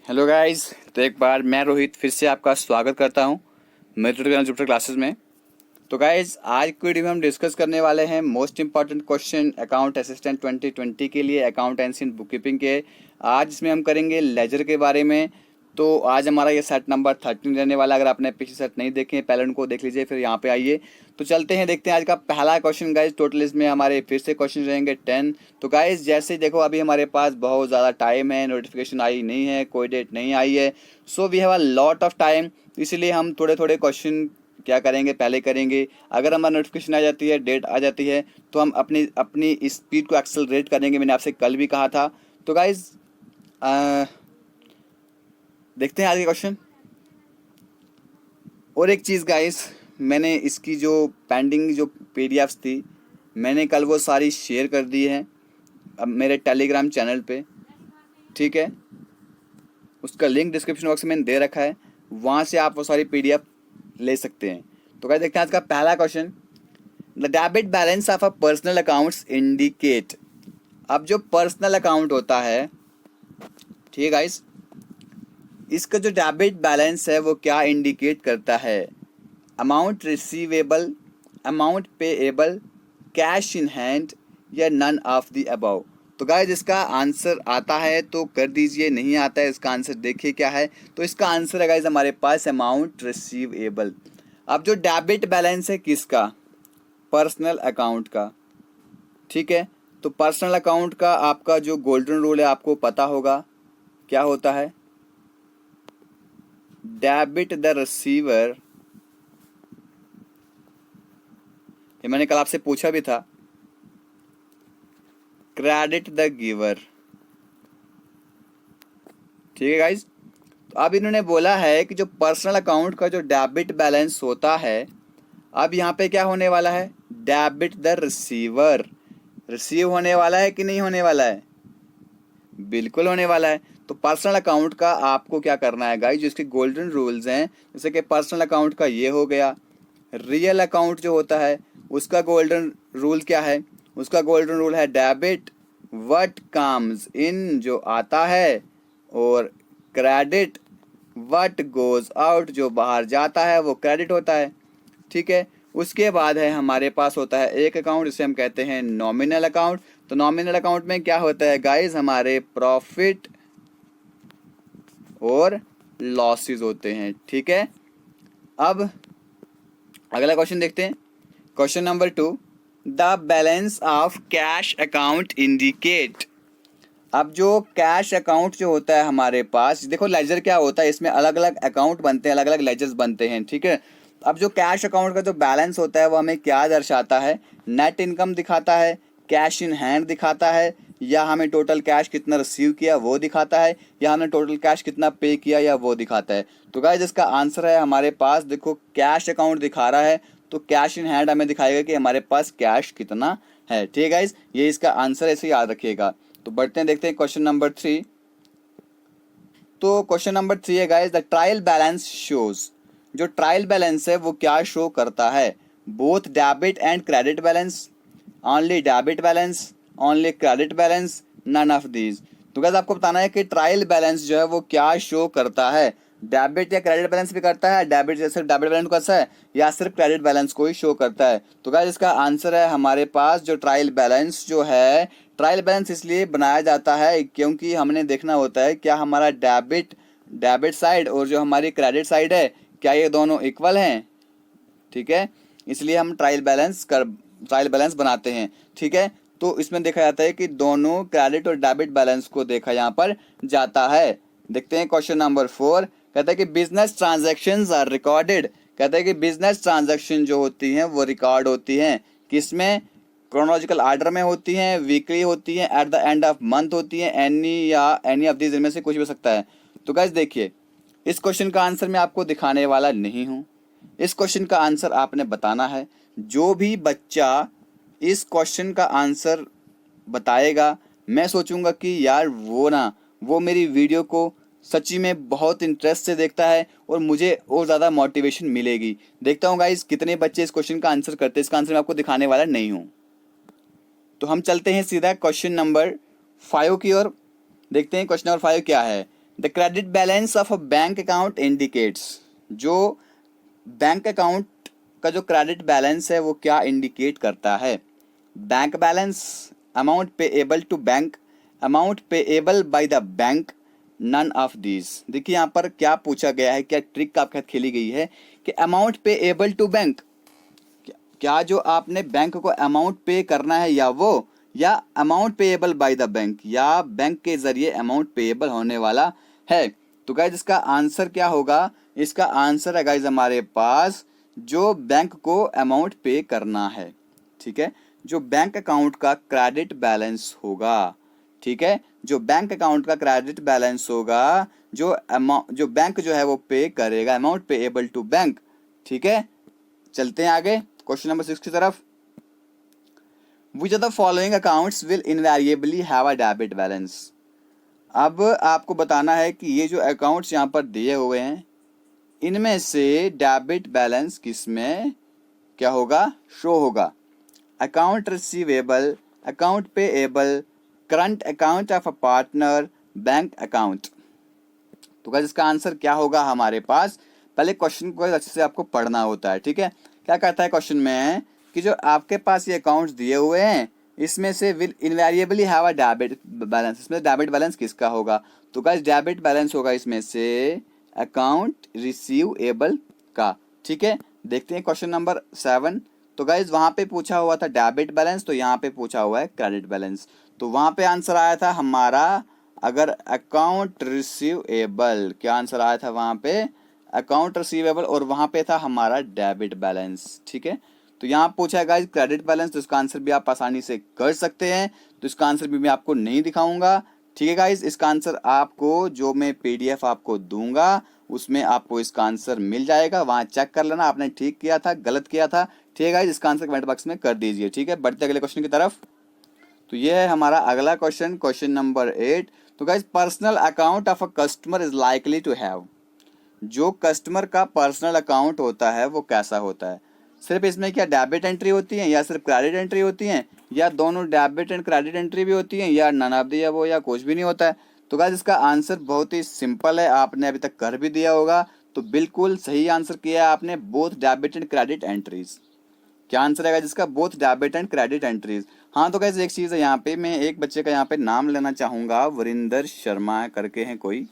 Hello guys. तो एक बार मैं रोहित फिर से आपका स्वागत करता हूं मेरे जुपिटर क्लासेस में। तो गाइस आज की वीडियो में हम डिस्कस करने वाले हैं most important question account assistant 2020 के लिए अकाउंटेंसी एंड बुक कीपिंग के। आज इसमें हम करेंगे लेजर के बारे में। तो आज हमारा ये सेट नंबर 13 रहने वाला। अगर आपने पिछले सेट नहीं देखे पहले उनको देख लीजिए, फिर यहाँ पे आइए। तो चलते हैं, देखते हैं आज का पहला क्वेश्चन गाइज। टोटल इसमें हमारे फिर से क्वेश्चन रहेंगे 10। तो गाइज जैसे ही देखो अभी हमारे पास बहुत ज़्यादा टाइम है, नोटिफिकेशन आई नहीं है, कोई डेट नहीं आई है, so we have a lot of time. इसलिए हम थोड़े थोड़े क्वेश्चन क्या करेंगे, पहले करेंगे। अगर हमारा नोटिफिकेशन आ जाती है, डेट आ जाती है, तो हम अपनी अपनी स्पीड को एक्सेलरेट करेंगे। मैंने आपसे कल भी कहा था। तो गाइज देखते हैं आज के क्वेश्चन। और एक चीज़ गाइस, मैंने इसकी जो पेंडिंग जो पीडीएफ्स थी मैंने कल वो सारी शेयर कर दी है अब मेरे टेलीग्राम चैनल पे, ठीक है। उसका लिंक डिस्क्रिप्शन बॉक्स में मैंने दे रखा है, वहाँ से आप वो सारी पीडीएफ ले सकते हैं। तो गाइस देखते हैं आज का पहला question. The debit balance of a personal accounts indicate. अब जो पर्सनल अकाउंट होता है, ठीक है गाइस, इसका जो डेबिट बैलेंस है वो क्या इंडिकेट करता है? Amount receivable, amount payable, cash in hand या नन ऑफ द अबव। तो गाइस इसका आंसर आता है तो कर दीजिए, नहीं आता है इसका आंसर देखिए क्या है। तो इसका आंसर है गाइस हमारे पास अमाउंट रिसीवेबल। अब जो डेबिट बैलेंस है किसका? पर्सनल अकाउंट का, ठीक है। तो पर्सनल अकाउंट का आपका जो गोल्डन रूल है आपको पता होगा क्या होता है। डेबिट द रिसीवर, ये मैंने कल आपसे पूछा भी था। क्रेडिट द गिवर, ठीक है गाइज। तो अब इन्होंने बोला है कि जो पर्सनल अकाउंट का जो डेबिट बैलेंस होता है, अब यहाँ पे क्या होने वाला है? Debit the receiver. रिसीव होने वाला है कि नहीं होने वाला है? बिल्कुल होने वाला है। तो पर्सनल अकाउंट का आपको क्या करना है गाइज, जिसके गोल्डन रूल्स हैं, जैसे कि पर्सनल अकाउंट का ये हो गया। रियल अकाउंट जो होता है उसका गोल्डन रूल क्या है? उसका गोल्डन रूल है डेबिट व्हाट कम्स इन, जो आता है, और क्रेडिट व्हाट गोज आउट, जो बाहर जाता है वो क्रेडिट होता है, ठीक है। उसके बाद है हमारे पास होता है एक अकाउंट जिसे हम कहते हैं नॉमिनल अकाउंट। तो नॉमिनल अकाउंट में क्या होता है गाइज? हमारे प्रॉफिट और लॉसेस होते हैं, ठीक है। अब अगला क्वेश्चन देखते हैं। Question number 2, the balance of cash account indicate. अब जो कैश अकाउंट जो होता है हमारे पास, देखो लेजर क्या होता है, इसमें अलग अलग अकाउंट बनते हैं, अलग अलग लेजर्स बनते हैं, ठीक है। अब जो कैश अकाउंट का जो बैलेंस होता है वो हमें क्या दर्शाता है? नेट इनकम दिखाता है, कैश इन हैंड दिखाता है, या हमें टोटल कैश कितना रिसीव किया वो दिखाता है, या हमने टोटल कैश कितना पे किया या वो दिखाता है। तो गाइस इसका आंसर है हमारे पास, देखो कैश अकाउंट दिखा रहा है तो कैश इन हैंड हमें दिखाएगा कि हमारे पास कैश कितना है, ठीक है गाइस। ये इसका आंसर, ऐसे याद रखिएगा। तो बढ़ते हैं, देखते हैं क्वेश्चन नंबर 3। तो क्वेश्चन नंबर 3 है guys, the trial balance shows. जो ट्रायल बैलेंस है वो क्या शो करता है? Both debit and credit balance, only debit balance, only credit balance, none of these. तो गाइस आपको बताना है कि ट्रायल बैलेंस जो है वो क्या शो करता है। डेबिट या क्रेडिट बैलेंस भी करता है, डेबिट या सिर्फ डेबिट बैलेंस कैसा है, या सिर्फ क्रेडिट बैलेंस को ही शो करता है। तो गाइस इसका आंसर है हमारे पास जो ट्रायल बैलेंस जो है, ट्रायल बैलेंस इसलिए बनाया जाता है क्योंकि हमने देखना होता है क्या हमारा डेबिट साइड और जो हमारी क्रेडिट साइड है क्या ये दोनों इक्वल हैं, ठीक है। इसलिए हम ट्रायल बैलेंस बनाते हैं, ठीक है। तो इसमें देखा जाता है कि दोनों क्रेडिट और डेबिट बैलेंस को देखा यहाँ पर जाता है। देखते हैं क्वेश्चन नंबर 4, कहता है कि बिजनेस ट्रांजैक्शंस आर रिकॉर्डेड। कहता है कि बिजनेस ट्रांजैक्शन जो होती हैं वो रिकॉर्ड होती हैं किसमें? क्रोनोलॉजिकल आर्डर में होती हैं, वीकली होती हैं, at the end of month होती हैं, एनी ऑफ दीज इनमें से कुछ भी हो सकता है। तो गाइस देखिए, इस क्वेश्चन का आंसर मैं आपको दिखाने वाला नहीं हूँ। इस क्वेश्चन का आंसर आपने बताना है। जो भी बच्चा इस क्वेश्चन का आंसर बताएगा, मैं सोचूंगा कि यार वो मेरी वीडियो को सच्ची में बहुत इंटरेस्ट से देखता है और मुझे और ज़्यादा मोटिवेशन मिलेगी। देखता हूँ गाइस कितने बच्चे इस क्वेश्चन का आंसर करते हैं। इसका आंसर मैं आपको दिखाने वाला नहीं हूँ। तो हम चलते हैं सीधा क्वेश्चन नंबर 5 की ओर। देखते हैं क्वेश्चन नंबर 5 क्या है। The credit balance of a bank account indicates, जो बैंक अकाउंट का जो क्रेडिट बैलेंस है वो क्या इंडिकेट करता है? Bank balance, amount payable to bank, amount payable by the bank, none of these. देखिए यहाँ पर क्या पूछा गया है, क्या ट्रिक आपके साथ खेली गई है कि अमाउंट पेएबल टू बैंक, क्या जो आपने बैंक को अमाउंट पे करना है या amount payable by the bank, या बैंक के जरिए अमाउंट पेएबल होने वाला है। तो गाइज इसका आंसर क्या होगा? इसका आंसर है गाइज हमारे पास जो बैंक को अमाउंट पे करना है, ठीक है, जो बैंक अकाउंट का क्रेडिट बैलेंस होगा, ठीक है, जो बैंक अकाउंट का क्रेडिट बैलेंस होगा, जो बैंक जो है वो पे करेगा, अमाउंट पेएबल टू बैंक, ठीक है। चलते हैं आगे क्वेश्चन नंबर 6 की तरफ। Which of the following accounts will invariably have a debit balance? अब आपको बताना है कि ये जो अकाउंट्स यहाँ पर दिए हुए हैं इनमें से डेबिट बैलेंस किसमें क्या होगा, शो होगा? Account receivable, account payable, current account of a partner, bank account. तो गाइस इसका आंसर क्या होगा हमारे पास? पहले क्वेश्चन को अच्छे से आपको पढ़ना होता है, ठीक है। क्या कहता है क्वेश्चन में कि जो आपके पास ये अकाउंट्स दिए हुए हैं इसमें से will invariably have a debit balance, इसमें डेबिट बैलेंस किसका होगा? तो गाइस डेबिट बैलेंस होगा इसमें से अकाउंट रिसीवेबल का, ठीक है। देखते हैं क्वेश्चन नंबर 7। तो गाइस वहां पे पूछा हुआ था डेबिट बैलेंस, तो यहाँ पे पूछा हुआ है क्रेडिट बैलेंस। तो वहां पे आंसर आया था हमारा, अगर अकाउंट रिसीवेबल, क्या आंसर आया था वहां पे? अकाउंट रिसीवेबल, और वहां पे था हमारा डेबिट बैलेंस, ठीक है। तो यहाँ पूछा है गाइस क्रेडिट बैलेंस, तो इसका आंसर भी आप आसानी से कर सकते हैं। तो इसका आंसर भी मैं आपको नहीं दिखाऊंगा, ठीक है गाइस। इसका आंसर आपको जो मैं पीडीएफ आपको दूंगा उसमें आपको इसका आंसर मिल जाएगा, वहां चेक कर लेना आपने ठीक किया था गलत किया था, ठीक है गाइस। इसका आंसर कमेंट बॉक्स में कर दीजिए, ठीक है। बढ़ते अगले क्वेश्चन की तरफ। तो ये है हमारा अगला क्वेश्चन, क्वेश्चन नंबर 8। तो guys personal account of a customer is likely to have, जो कस्टमर का पर्सनल अकाउंट होता है वो कैसा होता है? सिर्फ इसमें क्या डेबिट एंट्री होती है या सिर्फ क्रेडिट एंट्री होती है, या दोनों डेबिट एंड क्रेडिट एंट्री भी होती है, या नन ऑफ दी अबव, या कुछ भी नहीं होता है? तो गाइस इसका आंसर बहुत ही सिंपल है, आपने अभी तक कर भी दिया होगा, तो बिल्कुल सही आंसर किया है आपने, both debit and credit entries. क्या आंसर है जिसका? Both debit and credit entries. हाँ तो गाइस एक चीज़ है, यहाँ पे मैं एक बच्चे का यहाँ पे नाम लेना चाहूँगा, वरिंदर शर्मा करके हैं कोई,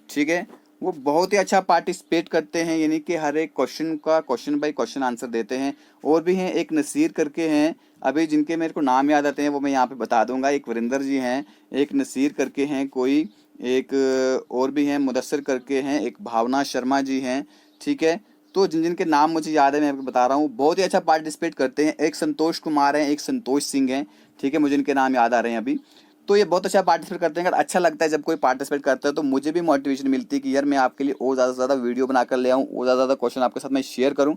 ठीक है। वो बहुत ही अच्छा पार्टिसिपेट करते हैं, यानी कि हर एक क्वेश्चन का क्वेश्चन बाय क्वेश्चन आंसर देते हैं। और भी हैं, एक नसीर करके हैं, अभी जिनके मेरे को नाम याद आते हैं वो मैं यहाँ पे बता दूंगा। एक वरिंदर जी हैं, एक नसीर करके हैं कोई, एक और भी हैं मुदस्सिर करके हैं, एक भावना शर्मा जी हैं, ठीक है। तो जिन जिनके नाम मुझे याद है मैं आपको बता रहा हूँ, बहुत ही अच्छा पार्टिसिपेट करते हैं। एक संतोष कुमार हैं, एक संतोष सिंह हैं, ठीक है, मुझे इनके नाम याद आ रहे हैं अभी। तो ये बहुत अच्छा पार्टिसिपेट करते हैं। अगर अच्छा लगता है जब कोई पार्टिसिपेट करता है तो मुझे भी मोटिवेशन मिलती है कि यार मैं आपके लिए और ज़्यादा से ज़्यादा वीडियो बनाकर ले आऊँ, और ज़्यादा क्वेश्चन आपके साथ मैं शेयर करूँ।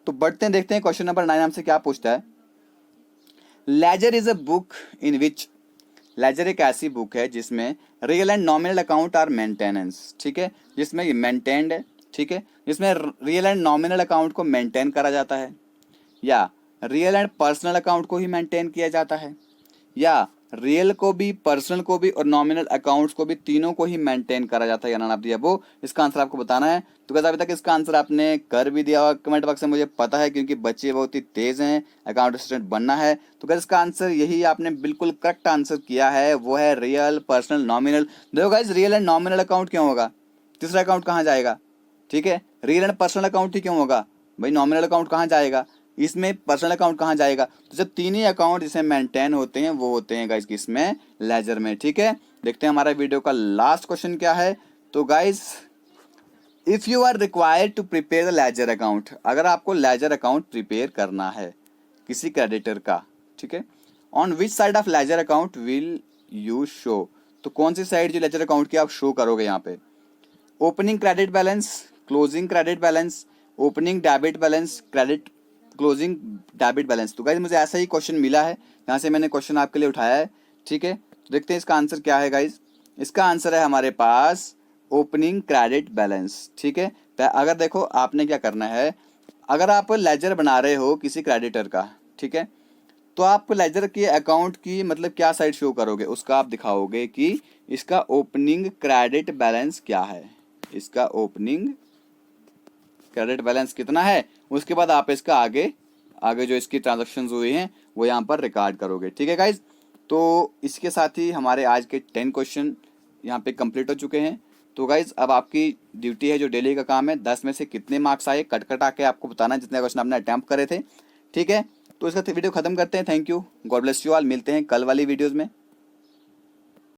तो बढ़ते हैं, देखते हैं क्वेश्चन नंबर 9 हमसे क्या पूछता है। Ledger is a book in which, ledger एक ऐसी बुक है जिसमें real and nominal account are maintenance, ठीक है, जिसमें ये मेंटेन्ड है, ठीक है, जिसमें रियल एंड नॉमिनल अकाउंट को मेंटेन करा जाता है, या रियल एंड पर्सनल अकाउंट को ही मेंटेन किया जाता है, या रियल को भी, पर्सनल को भी और नॉमिनल अकाउंट्स को भी, तीनों को ही मेंटेन करा जाता है, या ना दिया वो। इसका आंसर आपको बताना है। तो कैसे अभी तक इसका आंसर आपने कर भी दिया होगा कमेंट बॉक्स में, मुझे पता है क्योंकि बच्चे बहुत ही तेज हैं, अकाउंट असिस्टेंट बनना है। तो कैसे इसका आंसर यही आपने बिल्कुल करेक्ट आंसर किया है, वो है रियल, पर्सनल, नॉमिनल। देखो guys real and nominal account क्यों होगा, तीसरा अकाउंट कहाँ जाएगा, ठीक है। रियल एंड पर्सनल अकाउंट ही क्यों होगा भाई, नॉमिनल अकाउंट कहाँ जाएगा, इसमें पर्सनल अकाउंट कहाँ जाएगा? तो जब तीन ही अकाउंट जिसमें मेंटेन होते हैं वो होते हैं गाइस किसमें, लेजर में, ठीक है। देखते हैं हमारा वीडियो का लास्ट क्वेश्चन क्या है। तो guys if you are required to prepare the ledger account, अगर आपको लेजर अकाउंट प्रिपेयर करना है किसी क्रेडिटर का, ठीक है, on which side of ledger account will you show, तो कौन सी साइड जो लेजर अकाउंट की आप शो करोगे यहाँ पे? Opening credit balance, closing credit balance, opening debit balance, credit closing debit balance. तो गाइज मुझे ऐसा ही क्वेश्चन मिला है, यहाँ से मैंने क्वेश्चन आपके लिए उठाया है, ठीक है। तो देखते हैं इसका आंसर क्या है गाइज। इसका आंसर है हमारे पास ओपनिंग क्रेडिट बैलेंस, ठीक है। अगर देखो आपने क्या करना है, अगर आप लेजर बना रहे हो किसी क्रेडिटर का, ठीक है, तो आप लेजर के अकाउंट की मतलब क्या साइड शो करोगे, उसका आप दिखाओगे कि इसका ओपनिंग क्रेडिट बैलेंस क्या है, इसका ओपनिंग क्रेडिट बैलेंस कितना है, उसके बाद आप इसका आगे आगे जो इसकी ट्रांजेक्शन्स हुई हैं वो यहाँ पर रिकॉर्ड करोगे। ठीक है गाइज, तो इसके साथ ही हमारे आज के 10 क्वेश्चन यहाँ पे कंप्लीट हो चुके हैं। तो गाइज अब आपकी ड्यूटी है, जो डेली का काम है, 10 में से कितने मार्क्स आए कट कटा के आपको बताना जितने क्वेश्चन आपने अटैम्प्ट करे थे। ठीक है, तो इसका वीडियो खत्म करते हैं। Thank you, God bless you all. मिलते हैं कल वाली वीडियोज़ में।